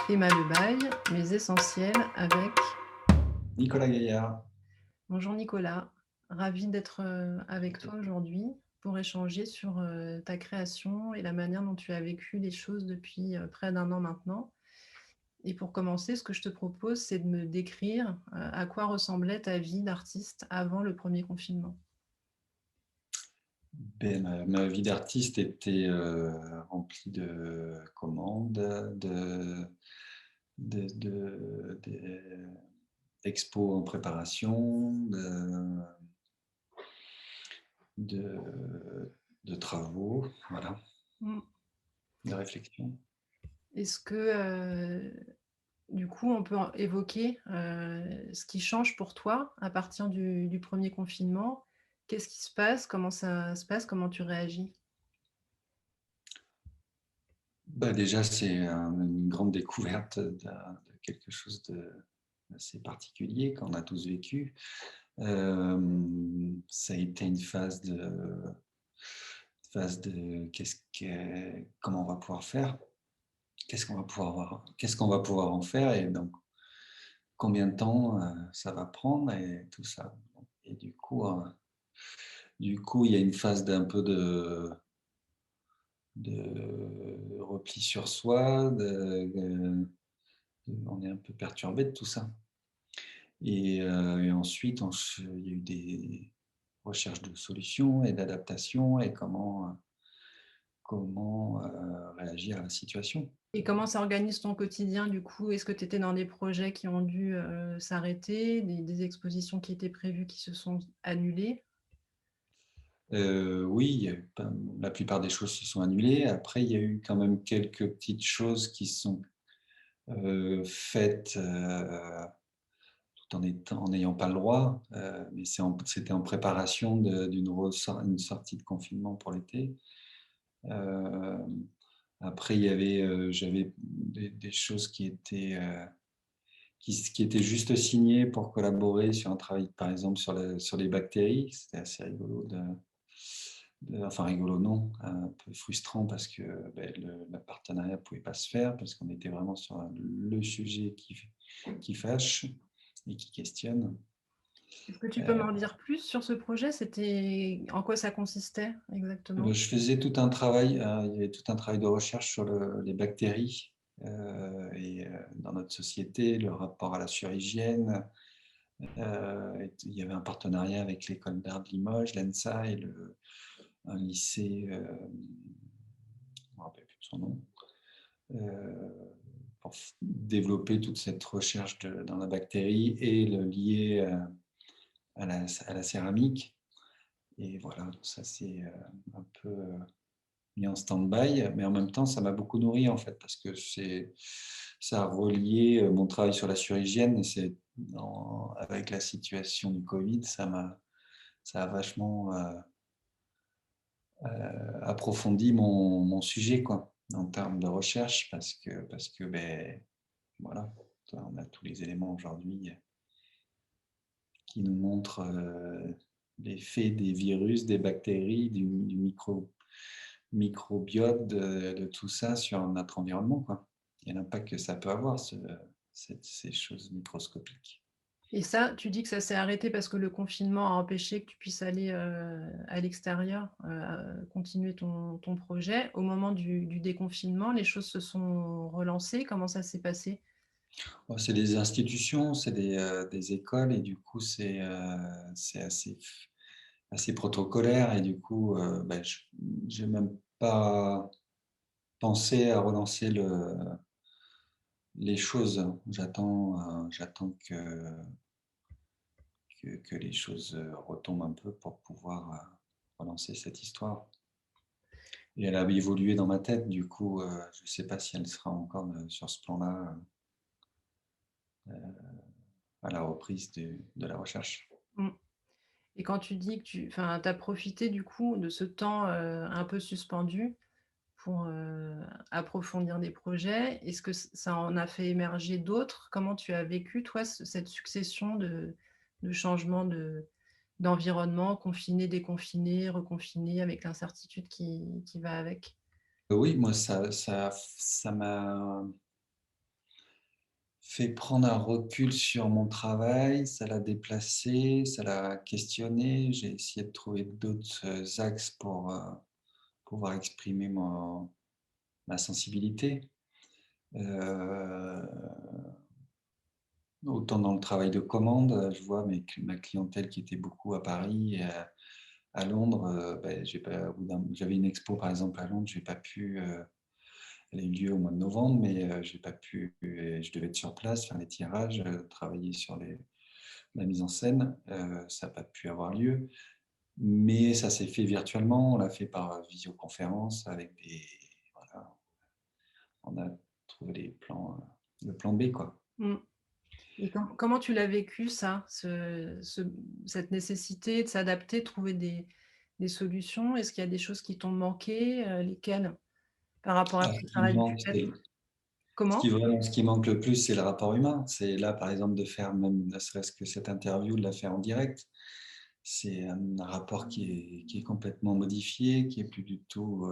Théma Le Bail, mes essentiels avec Nicolas Gaillard. bonjour Nicolas, ravie d'être avec toi aujourd'hui pour échanger sur ta création et la manière dont tu as vécu les choses depuis près d'un an maintenant. Et pour commencer, ce que je te propose, c'est de me décrire à quoi ressemblait ta vie d'artiste avant le premier confinement. Ma vie d'artiste était remplie de commandes, d'expos en préparation, de, de travaux, voilà, Mm. de réflexion. Est-ce que du coup, on peut évoquer ce qui change pour toi à partir du premier confinement? Qu'est-ce qui se passe? Comment ça se passe? Comment tu réagis? Déjà, c'est une grande découverte de quelque chose d'assez particulier qu'on a tous vécu. Ça a été une phase de comment on va pouvoir faire, qu'est-ce qu'on va pouvoir en faire et donc combien de temps ça va prendre et tout ça. Et du coup, il y a une phase d'un peu de repli sur soi, on est un peu perturbé de tout ça. Et ensuite, il y a eu des recherches de solutions et d'adaptation et comment réagir à la situation. Et comment s'organise ton quotidien du coup? Est-ce que tu étais dans des projets qui ont dû s'arrêter, des expositions qui étaient prévues qui se sont annulées? Oui, il y a eu la plupart des choses se sont annulées. Après, il y a eu quand même quelques petites choses qui sont faites tout en n'ayant pas le droit, mais c'était en préparation une sortie de confinement pour l'été. Euh, Après, j'avais des choses qui étaient juste signées pour collaborer sur un travail, par exemple, sur les bactéries. C'était assez rigolo enfin rigolo non, un peu frustrant parce que le partenariat ne pouvait pas se faire parce qu'on était vraiment sur le sujet qui fâche et qui questionne. Est-ce que tu peux Euh, m'en dire plus sur ce projet? C'était en quoi ça consistait exactement? je faisais tout un travail, il y avait tout un travail de recherche sur les bactéries dans notre société, le rapport à la surhygiène. Il y avait un partenariat avec l'école d'art de Limoges, l'ENSA, et un lycée, je ne me rappelle plus de son nom, euh, pour développer toute cette recherche dans la bactérie et le lier à la céramique. Et voilà, ça c'est un peu mis en stand-by, mais en même temps, ça m'a beaucoup nourri en fait, parce que ça a relié mon travail sur la surhygiène, et avec la situation du Covid, ça a vachement approfondi mon sujet, quoi, en termes de recherche, parce que voilà, on a tous les éléments aujourd'hui qui nous montrent l'effet des virus, des bactéries, du microbiote, de tout ça sur notre environnement, quoi. Et l'impact que ça peut avoir, ces choses microscopiques. Et ça, tu dis que ça s'est arrêté parce que le confinement a empêché que tu puisses aller à l'extérieur, continuer ton projet. Au moment du déconfinement, les choses se sont relancées. Comment ça s'est passé? Bon, c'est des institutions, c'est des écoles, et du coup, c'est assez protocolaire, et du coup, je n'ai même pas pensé à relancer les choses. J'attends que les choses retombent un peu pour pouvoir relancer cette histoire. Et elle a évolué dans ma tête, du coup, je ne sais pas si elle sera encore sur ce plan-là à la reprise de la recherche. Mm. Et quand tu dis que tu as profité du coup de ce temps un peu suspendu pour approfondir des projets, est-ce que ça en a fait émerger d'autres? Comment tu as vécu, toi, cette succession de changements d'environnement, confiné, déconfiné, reconfiné, avec l'incertitude qui va avec? Oui, moi, ça m'a fait prendre un recul sur mon travail, ça l'a déplacé, ça l'a questionné. J'ai essayé de trouver d'autres axes pour pouvoir exprimer ma sensibilité. Euh, Autant dans le travail de commande, je vois ma clientèle qui était beaucoup à Paris, à Londres. Ben, j'avais une expo par exemple à Londres, j'ai pas pu. Elle a eu lieu au mois de novembre, mais j'ai pas pu. Je devais être sur place, faire les tirages, travailler sur la mise en scène. Ça n'a pas pu avoir lieu, mais ça s'est fait virtuellement. On l'a fait par visioconférence avec des. Voilà, on a trouvé le plan B, quoi. Mmh. Et comment tu l'as vécu ça, cette nécessité de s'adapter, de trouver des solutions? Est-ce qu'il y a des choses qui t'ont manqué? Lesquelles? Par rapport à Alors, ton travail de peut-être? Comment? ce qui manque le plus, c'est le rapport humain. C'est là, par exemple, de faire même ne serait-ce que cette interview, de la faire en direct. C'est un rapport qui est complètement modifié, qui est plus du tout.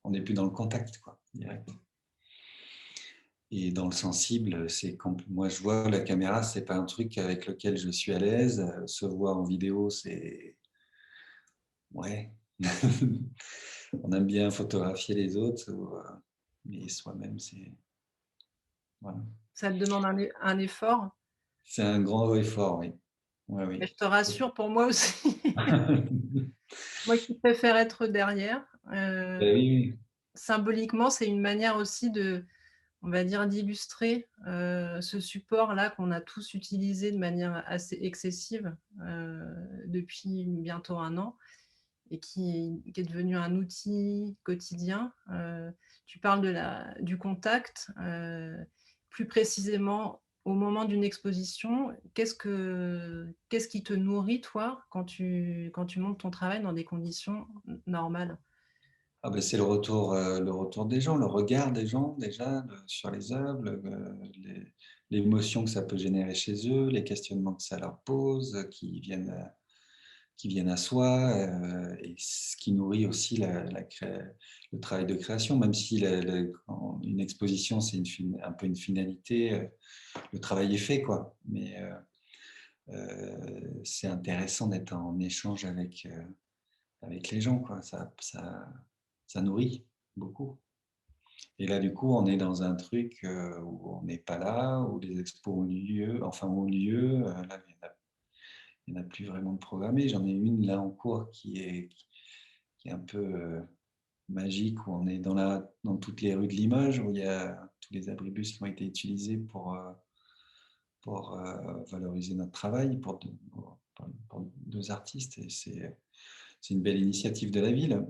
On n'est plus dans le contact, quoi, direct. Et dans le sensible, moi je vois la caméra, c'est pas un truc avec lequel je suis à l'aise. Se voir en vidéo, c'est ouais. On aime bien photographier les autres, mais soi-même, c'est voilà. Ça te demande un effort? C'est un grand effort, oui. Ouais, Mais oui. je te rassure, pour moi aussi. Moi qui préfère être derrière, Ben oui, symboliquement, c'est une manière aussi on va dire, d'illustrer, ce support-là qu'on a tous utilisé de manière assez excessive, depuis bientôt 1 an et qui est devenu un outil quotidien. Tu parles du contact, plus précisément au moment d'une exposition. Qu'est-ce qui te nourrit toi quand tu montes ton travail dans des conditions normales? ah ben c'est le retour des gens, le regard des gens déjà sur les œuvres, l'émotion que ça peut générer chez eux, les questionnements que ça leur pose, qui viennent à soi, et ce qui nourrit aussi le travail de création, même si une exposition c'est un peu une finalité, le travail est fait, quoi. Mais c'est intéressant d'être en échange avec les gens, quoi. Ça nourrit beaucoup. Et là, du coup, on est dans un truc où on n'est pas là, où les expos ont lieu, enfin ont lieu. Là, il n'y en a plus vraiment de programmée. J'en ai une là en cours qui est un peu magique, où on est dans toutes les rues de Limoges, où il y a tous les abribus qui ont été utilisés pour valoriser notre travail, pour deux artistes. Et c'est une belle initiative de la ville,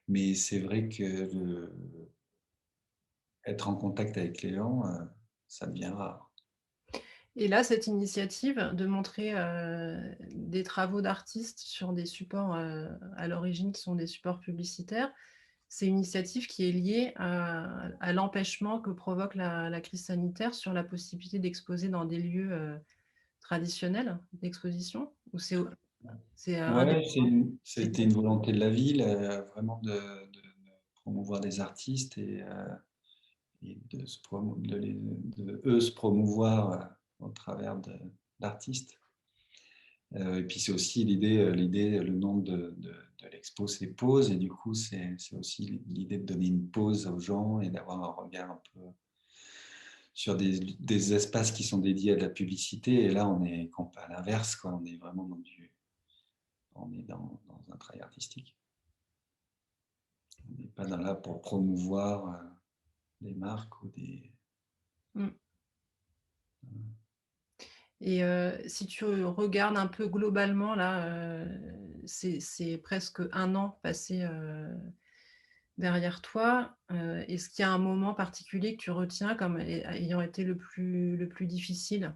mais c'est vrai que être en contact avec les gens, ça devient rare. Et là, cette initiative de montrer, des travaux d'artistes sur des supports, à l'origine qui sont des supports publicitaires, c'est une initiative qui est liée à l'empêchement que provoque la crise sanitaire sur la possibilité d'exposer dans des lieux, traditionnels d'exposition? Ou c'est Ouais, indépendant? C'est c'était une volonté de la ville, vraiment de promouvoir des artistes et de eux se promouvoir au travers d'artistes. Et puis c'est aussi le nom de l'expo, c'est pause, et du coup c'est aussi l'idée de donner une pause aux gens et d'avoir un regard un peu sur des espaces qui sont dédiés à de la publicité. Et là, on est à l'inverse, quoi. On est vraiment dans un travail artistique. On n'est pas là pour promouvoir des marques ou des. mmh. Et si tu regardes un peu globalement là, c'est presque 1 an passé, derrière toi. Est-ce qu'il y a un moment particulier que tu retiens comme ayant été le plus difficile?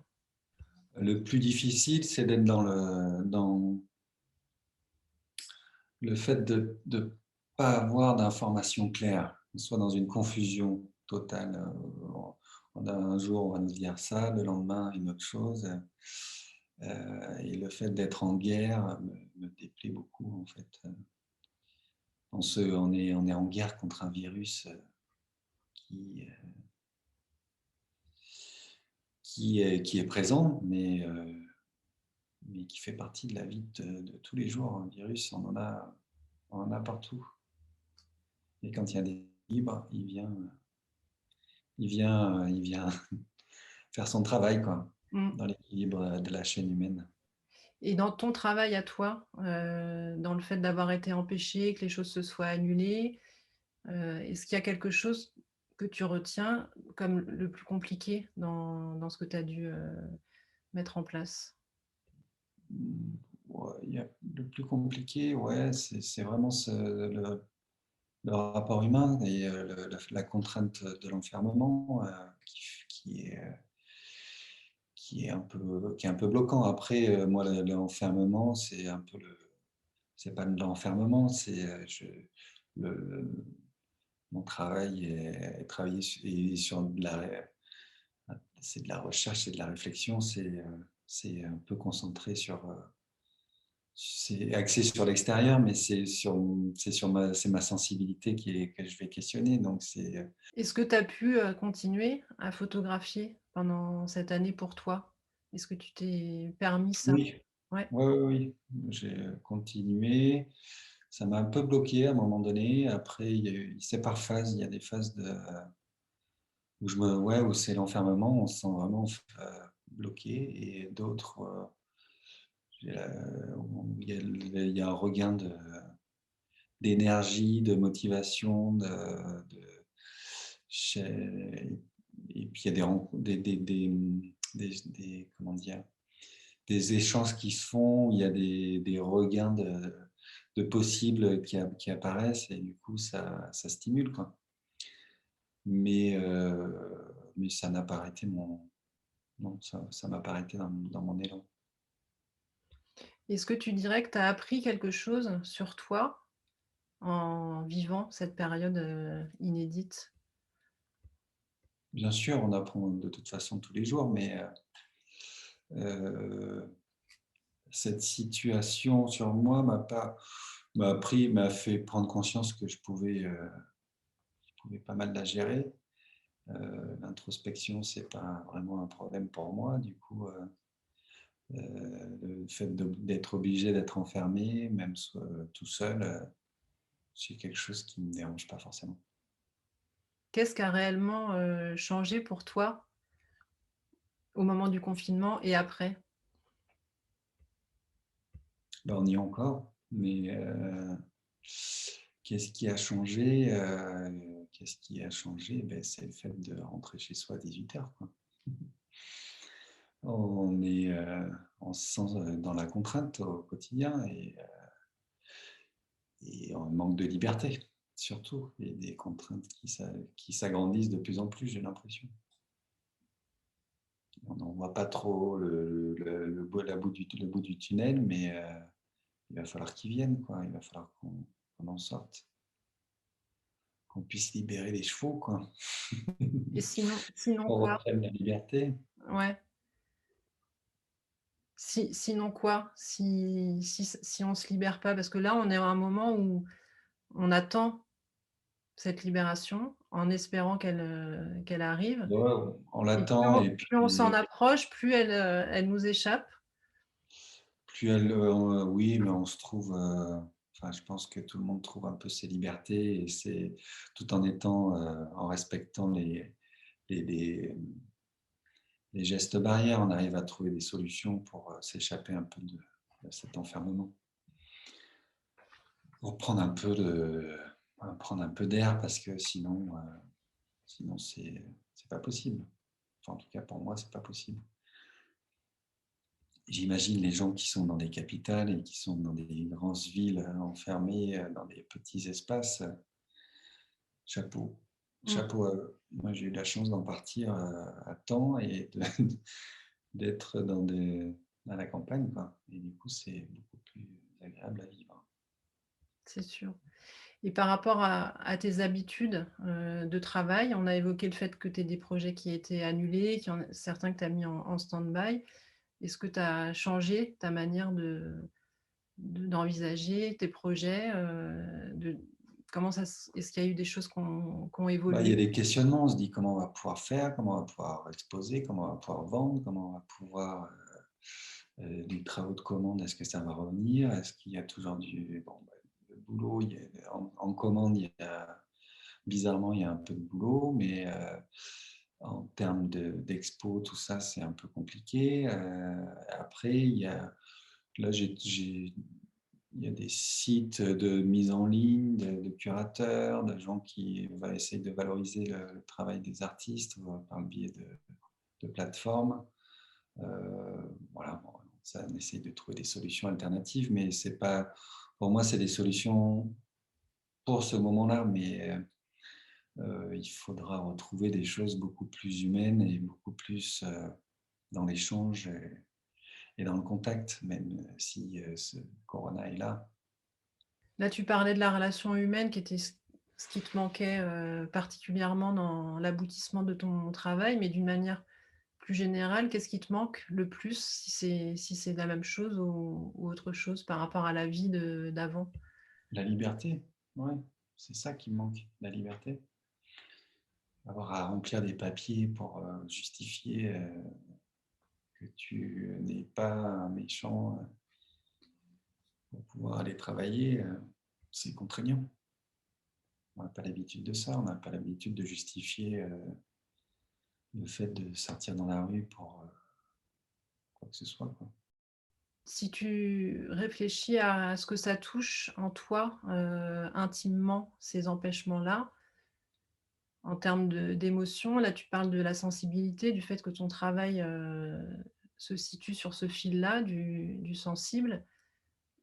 Le plus difficile, c'est d'être dans le fait de ne pas avoir d'informations claires, soit dans une confusion totale. Un jour, on va nous dire ça, le lendemain, une autre chose. Et le fait d'être en guerre me déplaît beaucoup, en fait. On est en guerre contre un virus qui qui est présent, mais qui fait partie de la vie de tous les jours. Un virus, on en a partout. Et quand il y a des libres, il vient faire son travail, quoi, Mmh. dans l'équilibre de la chaîne humaine. Et dans ton travail à toi, dans le fait d'avoir été empêché, que les choses se soient annulées, est-ce qu'il y a quelque chose que tu retiens comme le plus compliqué dans ce que tu as dû, mettre en place? Ouais, le plus compliqué, ouais, c'est vraiment le rapport humain et la contrainte de l'enfermement qui est un peu bloquant. Après, moi, l'enfermement, c'est pas de l'enfermement, le, mon travail est travailler sur c'est de la recherche, c'est de la réflexion, c'est un peu concentré c'est axé sur l'extérieur, mais c'est ma sensibilité que je vais questionner. Donc Est-ce que tu as pu, continuer à photographier pendant cette année pour toi? Est-ce que tu t'es permis ça? oui, Ouais. oui, oui, oui. J'ai continué. Ça m'a un peu bloqué à un moment donné. Après, c'est par phase. Il y a des phases où c'est l'enfermement, on se sent vraiment bloqué, et d'autres où il y a un regain d'énergie, de motivation, et puis il y a comment dire, des échanges qui se font, il y a des regains de possibles qui apparaissent, et du coup ça stimule, quoi. Mais, mais ça n'a pas arrêté non, ça m'a pas arrêté dans mon élan. Est-ce que tu dirais que tu as appris quelque chose sur toi en vivant cette période, inédite? Bien sûr, on apprend de toute façon tous les jours, mais euh, cette situation sur moi m'a fait prendre conscience que je pouvais pas mal la gérer. L'introspection, c'est pas vraiment un problème pour moi. Du coup, le fait d'être obligé d'être enfermé, même tout seul, c'est quelque chose qui me dérange pas forcément. Qu'est-ce qui a réellement, changé pour toi au moment du confinement et après? Ben, on y est encore, mais qu'est-ce qui a changé? Qu'est-ce qui a changé? Ben, c'est le fait de rentrer chez soi à 18h, quoi. On est, on se sent dans la contrainte au quotidien, et on manque de liberté, surtout, et des contraintes qui s'agrandissent de plus en plus, j'ai l'impression. On n'en voit pas trop le bout du tunnel, mais il va falloir qu'ils viennent, quoi. Il va falloir qu'on en sorte, qu'on puisse libérer les chevaux, quoi. Et sinon Qu'on quoi? reprenne la liberté. Ouais. Sinon quoi? Si on se libère pas, parce que là, on est à un moment où on attend cette libération en espérant qu'elle arrive, Ouais, on et l'attend, et plus on s'en puis approche, plus elle nous échappe. plus oui, mais on se trouve, enfin, je pense que tout le monde trouve un peu ses libertés, et c'est tout en étant, en respectant les, les, les gestes barrières, on arrive à trouver des solutions pour s'échapper un peu de cet enfermement. Pour prendre un peu d'air, parce que sinon c'est pas possible. Enfin, en tout cas, pour moi, c'est pas possible. J'imagine les gens qui sont dans des capitales et qui sont dans des grandes villes, enfermés dans des petits espaces. Chapeau. Mmh. Chapeau à eux. Moi, j'ai eu la chance d'en partir à temps, et d'être dans la campagne, quoi. Et du coup, c'est beaucoup plus agréable à vivre. C'est sûr. Et par rapport à tes habitudes, de travail, on a évoqué le fait que tu aies des projets qui étaient annulés, certains que tu as mis en stand-by. Est-ce que tu as changé ta manière d'envisager tes projets, Est-ce qu'il y a eu des choses qui ont Bah, il y évolué? a des questionnements, on se dit comment on va pouvoir faire, comment on va pouvoir exposer, comment on va pouvoir vendre, comment on va pouvoir du travaux de commande, est-ce que ça va revenir? Est-ce qu'il y a toujours du bon, bah, le boulot, en commande, bizarrement, il y a un peu de boulot, mais en termes d'expo, tout ça, c'est un peu compliqué. Après, là, il y a des sites de mise en ligne, de curateurs, de gens qui vont essayer de valoriser le travail des artistes par le biais de plateformes. Voilà, bon, ça, on essaye de trouver des solutions alternatives, mais c'est pas, pour moi, c'est des solutions pour ce moment-là, mais il faudra retrouver des choses beaucoup plus humaines et beaucoup plus dans l'échange et dans le contact, même si ce corona est là. Là, tu parlais de la relation humaine qui était ce qui te manquait, particulièrement dans l'aboutissement de ton travail, mais d'une manière plus générale, qu'est-ce qui te manque le plus, si c'est la même chose ou autre chose par rapport à la vie d'avant? La liberté, ouais, c'est ça qui me manque, la liberté. Avoir à remplir des papiers pour justifier que tu n'es pas un méchant pour pouvoir aller travailler, c'est contraignant. On n'a pas l'habitude de ça, on n'a pas l'habitude de justifier le fait de sortir dans la rue pour quoi que ce soit, quoi. Si tu réfléchis à ce que ça touche en toi, intimement, ces empêchements-là, en termes d'émotions, là, tu parles de la sensibilité, du fait que ton travail, se situe sur ce fil-là, du sensible.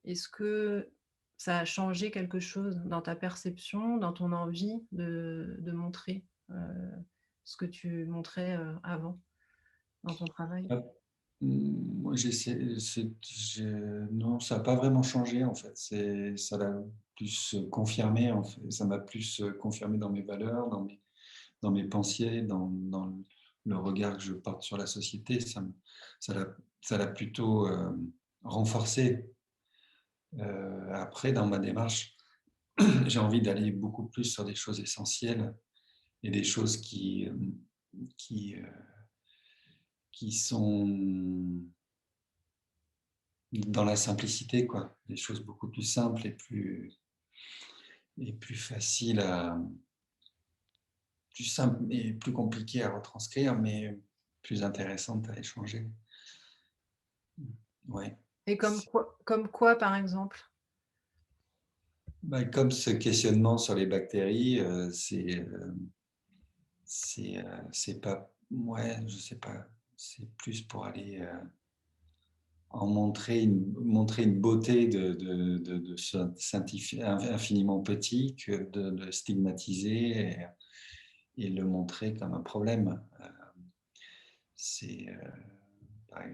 Est-ce que ça a changé quelque chose dans ta perception, dans ton envie de montrer, ce que tu montrais, avant dans ton travail? Ah, moi, non, ça n'a pas vraiment changé en fait. Ça l'a plus confirmé, en fait. Ça m'a plus confirmé dans mes valeurs, dans mes pensées, dans le regard que je porte sur la société. Ça l'a, ça l'a plutôt renforcé. Après, dans ma démarche, j'ai envie d'aller beaucoup plus sur des choses essentielles et des choses qui, euh, qui sont dans la simplicité, quoi. Des choses beaucoup plus simples et plus faciles plus simples et plus compliquées à retranscrire, mais plus intéressantes à échanger. Ouais. Et comme quoi, par exemple? Bah, comme ce questionnement sur les bactéries, c'est pas, ouais, je sais pas, c'est plus pour aller en montrer une beauté infiniment petit que de stigmatiser et le montrer comme un problème. C'est,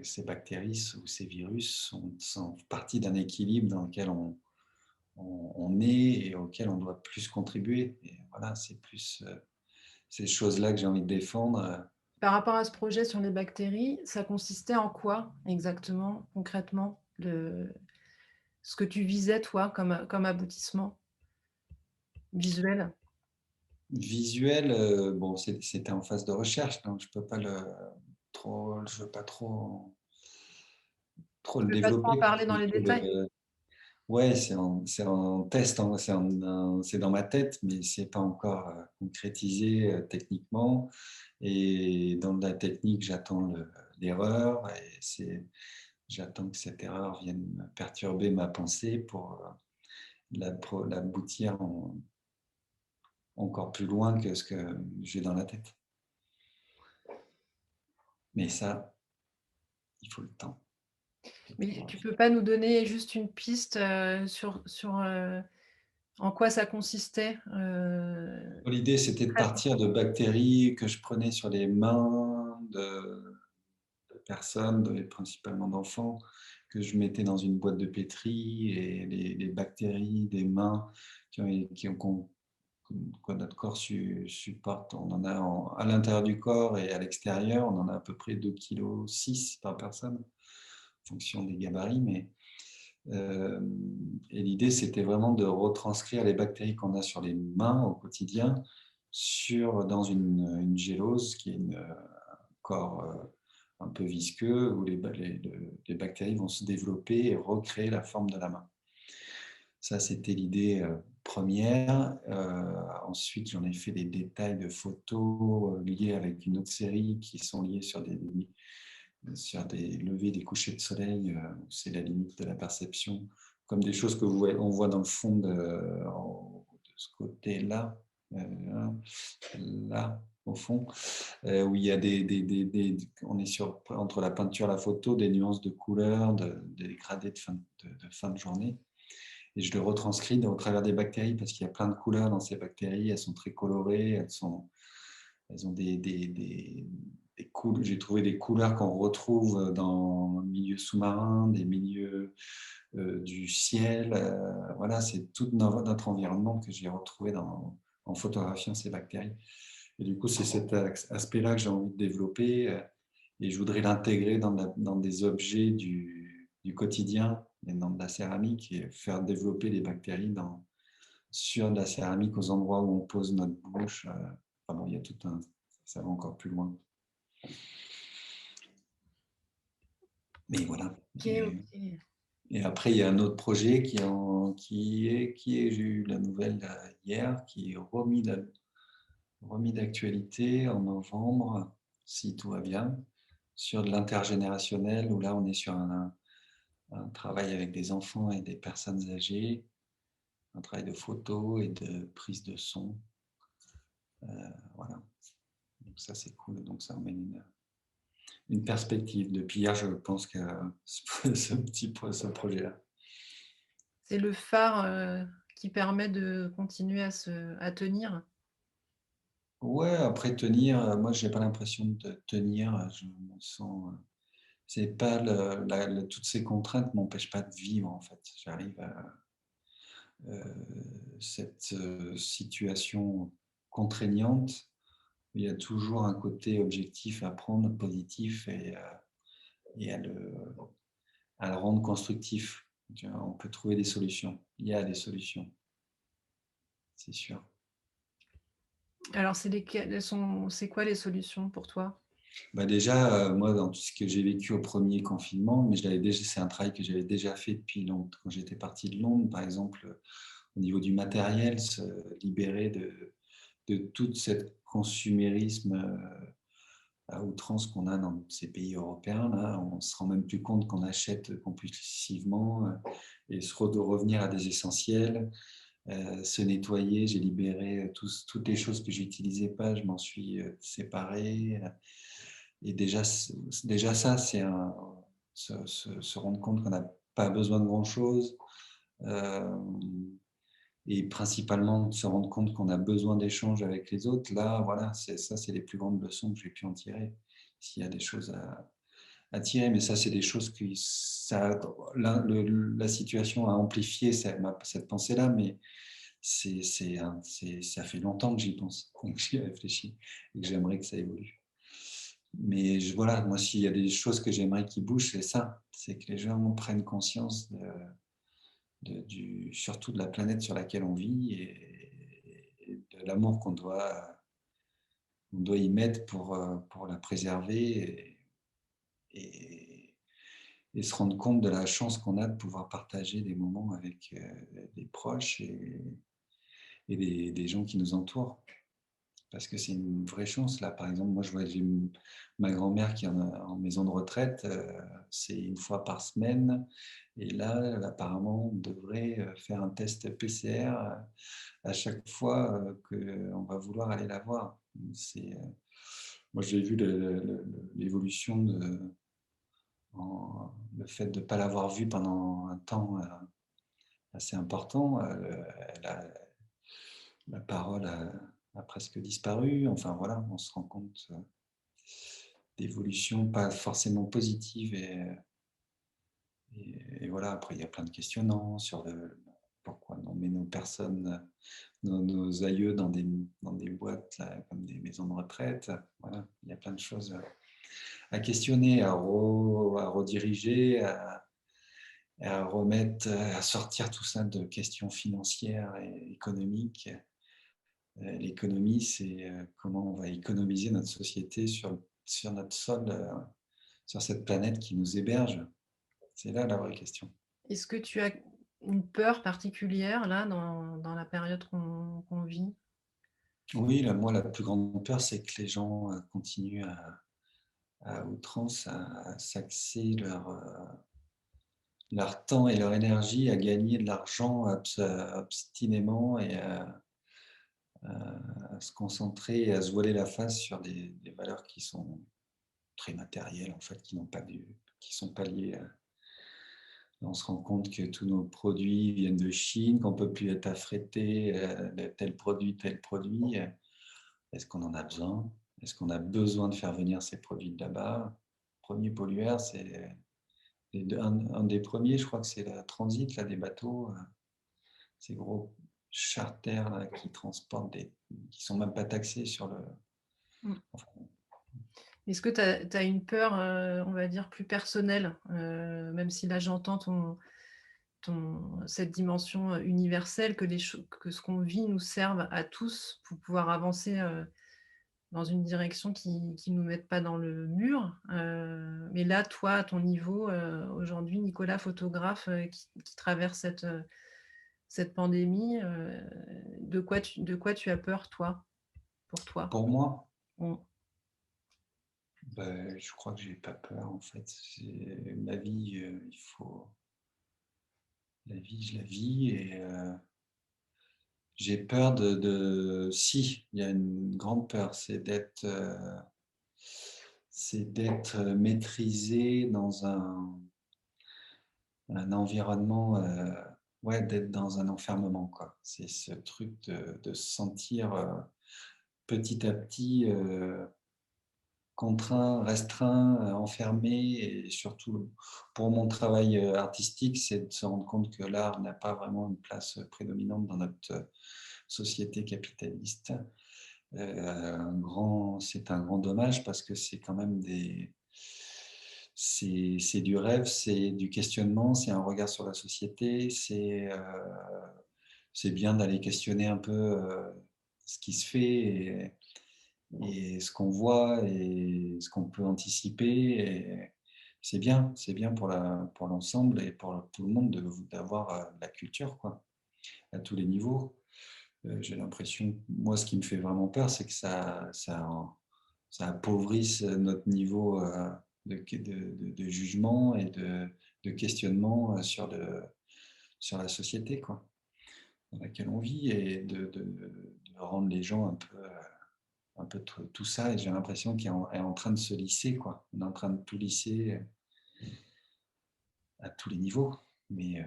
ces bactéries ou ces virus sont partie d'un équilibre dans lequel on est et auquel on doit plus contribuer. Et voilà, c'est plus ces choses-là que j'ai envie de défendre. Par rapport à ce projet sur les bactéries, ça consistait en quoi exactement, concrètement, ce que tu visais toi comme aboutissement visuel? Visuel, bon, c'était en phase de recherche, donc je peux pas je veux pas trop Tu le veux pas trop en développer. parler dans les détails? Ouais, c'est en test, c'est dans ma tête, mais c'est pas encore concrétisé techniquement. Et dans la technique, j'attends l'erreur et j'attends que cette erreur vienne me perturber ma pensée pour l'aboutir encore plus loin que ce que j'ai dans la tête. Mais ça, il faut le temps de Mais pouvoir tu vivre. peux pas nous donner juste une piste, sur, en quoi ça consistait, L'idée, c'était de concrètement? partir de bactéries que je prenais sur les mains de personnes, principalement d'enfants, que je mettais dans une boîte de pétri et les bactéries des mains que notre corps supporte. On en a à l'intérieur du corps et à l'extérieur, on en a à peu près 2,6 kg par personne, en fonction des gabarits. Mais Euh, et l'idée, c'était vraiment de retranscrire les bactéries qu'on a sur les mains au quotidien dans une gélose qui est un corps un peu visqueux où les bactéries vont se développer et recréer la forme de la main. Ça, c'était l'idée première. Ensuite, j'en ai fait des détails de photos liés avec une autre série qui sont liées sur des levées, des couchers de soleil. C'est la limite de la perception, comme des choses on voit dans le fond de ce côté-là, là, au fond, où il y a on est entre la peinture et la photo, des nuances de couleurs, des dégradés de fin de journée. Et je le retranscris au travers des bactéries parce qu'il y a plein de couleurs dans ces bactéries. Elles sont très colorées, elles ont j'ai trouvé des couleurs qu'on retrouve dans le milieu sous-marin, des milieux du ciel. Voilà, c'est tout notre environnement que j'ai retrouvé en photographiant ces bactéries. Et du coup, c'est cet aspect-là que j'ai envie de développer et je voudrais l'intégrer dans des objets du quotidien et dans de la céramique et faire développer les bactéries sur de la céramique aux endroits où on pose notre bouche. Enfin bon, il y a ça va encore plus loin. Mais voilà. Ok, ok. Et après, il y a un autre projet j'ai eu la nouvelle hier, qui est remis d'actualité en novembre, si tout va bien, sur de l'intergénérationnel, où là, on est sur un travail avec des enfants et des personnes âgées, un travail de photo et de prise de son. Voilà. Donc ça, c'est cool. Donc ça emmène une perspective. Depuis hier, je pense que ce projet-là. C'est le phare qui permet de continuer à tenir. Ouais, après tenir, moi j'ai pas l'impression de tenir, je me sens. C'est pas toutes ces contraintes m'empêchent pas de vivre en fait. J'arrive à cette situation contraignante. Il y a toujours un côté objectif à prendre, positif et à le rendre constructif. On peut trouver des solutions. Il y a des solutions, c'est sûr. Alors, c'est quoi les solutions pour toi? Bah déjà, moi, dans tout ce que j'ai vécu au premier confinement, mais c'est un travail que j'avais déjà fait depuis longtemps. Quand j'étais parti de Londres, par exemple, au niveau du matériel, se libérer de tout cet consumérisme à outrance qu'on a dans ces pays européens. Là, on ne se rend même plus compte qu'on achète compulsivement et de revenir à des essentiels. Se nettoyer, j'ai libéré toutes les choses que j'utilisais pas, je m'en suis séparé. Et déjà ça, c'est se rendre compte qu'on n'a pas besoin de grand-chose. Euh, et principalement de se rendre compte qu'on a besoin d'échanges avec les autres. Là, voilà, c'est les plus grandes leçons que j'ai pu en tirer. S'il y a des choses à tirer, mais ça, c'est des choses qui, la situation a amplifié cette pensée-là, mais ça fait longtemps que j'y pense, que j'y réfléchis et que j'aimerais que ça évolue. Mais voilà, moi, s'il y a des choses que j'aimerais qui bougent, c'est ça, c'est que les gens prennent conscience surtout de la planète sur laquelle on vit et de l'amour on doit y mettre pour la préserver et se rendre compte de la chance qu'on a de pouvoir partager des moments avec des proches et des gens qui nous entourent. Parce que c'est une vraie chance. Là, par exemple, moi, j'ai ma grand-mère qui est en maison de retraite, c'est une fois par semaine. Et là, apparemment, on devrait faire un test PCR à chaque fois qu'on va vouloir aller la voir. Moi, j'ai vu l'évolution le fait de ne pas l'avoir vue pendant un temps assez important. La parole a presque disparu. Enfin voilà, on se rend compte d'évolutions pas forcément positives et voilà, après il y a plein de questionnements sur pourquoi on met nos personnes, nos aïeux dans des boîtes là, comme des maisons de retraite. Voilà, il y a plein de choses à questionner, à rediriger à remettre, à sortir tout ça de questions financières et économiques. L'économie, c'est comment on va économiser notre société sur notre sol, sur cette planète qui nous héberge. C'est là la vraie question. Est-ce que tu as une peur particulière là dans la période qu'on vit? Oui, moi, la plus grande peur, c'est que les gens continuent à outrance à s'axer leur temps et leur énergie à gagner de l'argent obstinément et à se concentrer et à se voiler la face sur des valeurs qui sont très matérielles, en fait, qui sont pas liées à... On se rend compte que tous nos produits viennent de Chine, qu'on ne peut plus être affrété de tel produit, tel produit. Est-ce qu'on en a besoin? Est-ce qu'on a besoin de faire venir ces produits de là-bas? Premier pollueur, c'est un des premiers, je crois que c'est la transit là, des bateaux, ces gros charters là, qui transportent qui sont même pas taxés sur le... Mmh. Enfin, Est-ce que tu as une peur, on va dire plus personnelle, même si là j'entends cette dimension, universelle que ce qu'on vit nous serve à tous pour pouvoir avancer, dans une direction qui nous mette pas dans le mur, mais là, toi, à ton niveau, aujourd'hui, Nicolas, photographe, qui traverse cette pandémie, de quoi tu as peur, toi, pour toi? pour moi, Mmh. ben, je crois que j'ai pas peur en fait. La vie, la vie, je la vis et j'ai peur si, il y a une grande peur, c'est d'être maîtrisé dans un environnement, ouais, d'être dans un enfermement, quoi. C'est ce truc de se sentir petit à petit contraint, restreint, enfermé, et surtout pour mon travail artistique, c'est de se rendre compte que l'art n'a pas vraiment une place prédominante dans notre société capitaliste. C'est un grand dommage parce que c'est quand même c'est du rêve, c'est du questionnement, c'est un regard sur la société, c'est bien d'aller questionner un peu ce qui se fait et ce qu'on voit et ce qu'on peut anticiper. Et c'est bien pour l'ensemble et pour tout le monde d'avoir de la culture, quoi, à tous les niveaux. J'ai l'impression, moi, ce qui me fait vraiment peur, c'est que ça appauvrisse notre niveau de jugement et de questionnement sur la société, quoi, dans laquelle on vit, et de rendre les gens un peu tout ça. Et j'ai l'impression qu'il est en train de se lisser, quoi. On est en train de tout lisser à tous les niveaux. Mais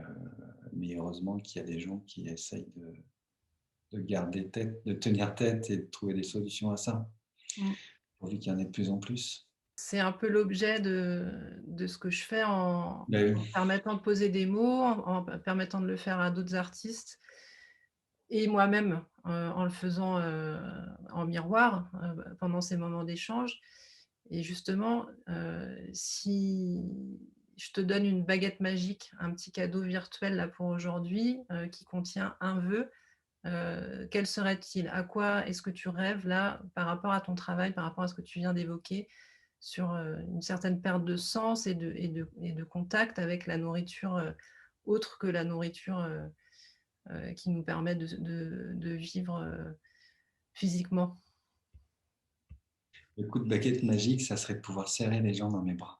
heureusement qu'il y a des gens qui essayent de garder tête, de tenir tête et de trouver des solutions à ça, Mmh. pourvu qu'il y en ait de plus en plus. C'est un peu l'objet de ce que je fais Ben en oui. permettant de poser des mots, en permettant de le faire à d'autres artistes et moi-même, en le faisant, en miroir, pendant ces moments d'échange et justement, si je te donne une baguette magique, un petit cadeau virtuel là pour aujourd'hui, qui contient un vœu, quel serait-il? À quoi est-ce que tu rêves là, par rapport à ton travail, par rapport à ce que tu viens d'évoquer sur, une certaine perte de sens et de contact avec la nourriture, autre que la nourriture, qui nous permet de vivre, physiquement? Le coup de baguette magique, ça serait de pouvoir serrer les gens dans mes bras.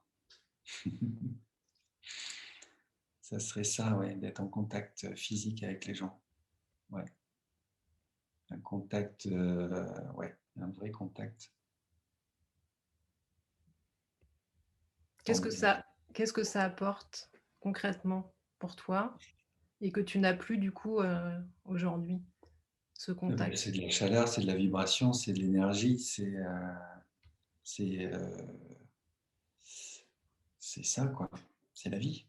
Ça serait ça, ouais, d'être en contact physique avec les gens. Ouais. Un contact, ouais, un vrai contact Qu'est-ce que formidable. ça qu'est-ce que ça apporte concrètement pour toi et que tu n'as plus du coup, aujourd'hui, ce Ben, contact? c'est de la chaleur, c'est de la vibration, c'est de l'énergie, c'est c'est ça, quoi. C'est la vie,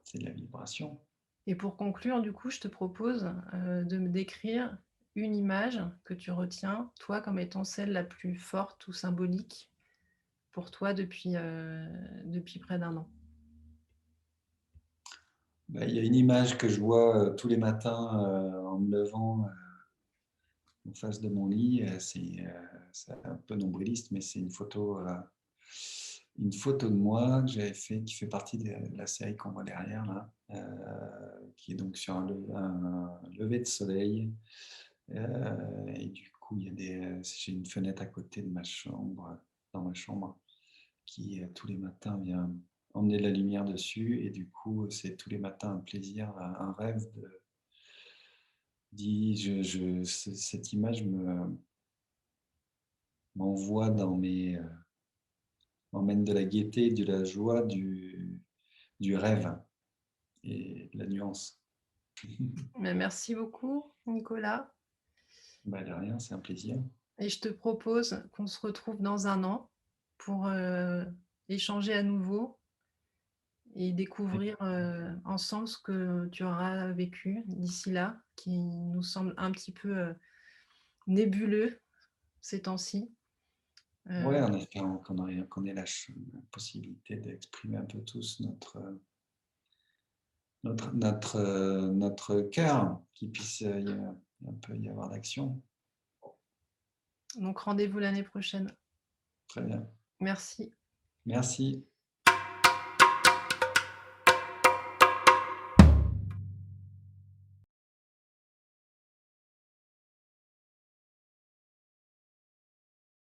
c'est de la vibration. Et pour conclure, du coup, je te propose, de me décrire une image que tu retiens, toi, comme étant celle la plus forte ou symbolique pour toi depuis près d'1 an. Bah, il y a une image que je vois tous les matins en me levant en face de mon lit. C'est un peu nombriliste, mais c'est une photo de moi que j'avais fait, qui fait partie de la série qu'on voit derrière, là, qui est donc sur un lever de soleil. Et du coup, j'ai une fenêtre à côté de ma chambre, dans ma chambre, qui tous les matins vient emmener de la lumière dessus. Et du coup, c'est tous les matins un plaisir, un rêve cette image m'envoie m'emmène de la gaieté, de la joie, du rêve et de la nuance. Mais merci beaucoup, Nicolas. Bah, de rien, c'est un plaisir. Et je te propose qu'on se retrouve dans un an pour échanger à nouveau et découvrir ensemble ce que tu auras vécu d'ici là, qui nous semble un petit peu nébuleux ces temps-ci. Ouais, en espérant qu'on ait la possibilité d'exprimer un peu tous notre cœur, qu'il puisse un peu y avoir d'action. Donc rendez-vous l'année prochaine. Très bien. Merci. Merci.